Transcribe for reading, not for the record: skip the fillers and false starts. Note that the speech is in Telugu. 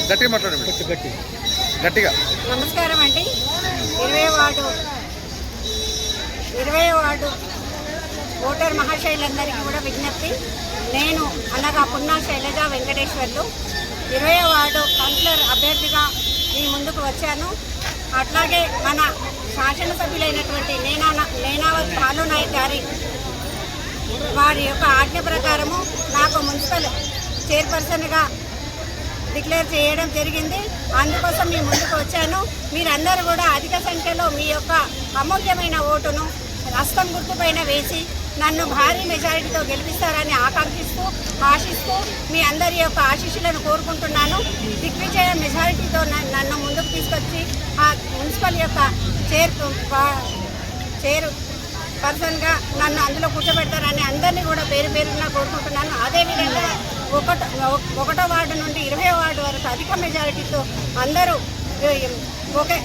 గట్టిగా మాట్లాడండి, గట్టిగా. నమస్కారం అండి. 20వ వార్డు ఓటర్ మహాశైలందరికీ కూడా విజ్ఞప్తి. నేను అనగా పున్నా శైలజ వెంకటేశ్వర్లు 20వ వార్డు కౌన్సిలర్ అభ్యర్థిగా మీ ముందుకు వచ్చాను. అట్లాగే మన శాసనసభ్యులైనటువంటి నేనావత్ బాలు నాయక్ గారి వారి యొక్క ఆజ్ఞ ప్రకారము నాకు మున్సిపల్ చైర్పర్సన్గా డిక్లేర్ చేయడం జరిగింది. అందుకోసం మీ ముందుకు వచ్చాను. మీరందరూ కూడా అధిక సంఖ్యలో మీ యొక్క అమూల్యమైన ఓటును హస్తం గుర్తుపైన వేసి నన్ను భారీ మెజారిటీతో గెలిపిస్తారని ఆశిస్తూ మీ అందరి యొక్క ఆశీస్సులను కోరుకుంటున్నాను. దిగ్విజయ మెజారిటీతో నన్ను ముందుకు తీసుకొచ్చి ఆ మున్సిపల్ యొక్క చైర్ పర్సన్గా నన్ను అందులో కూర్చోబెడతారని అందరినీ కూడా పేరు పేరున కోరుకుంటున్నాను. అదేవిధంగా 1వ వార్డు నుండి 20వ వార్డు వరకు అధిక మెజారిటీతో అందరూ ఒకే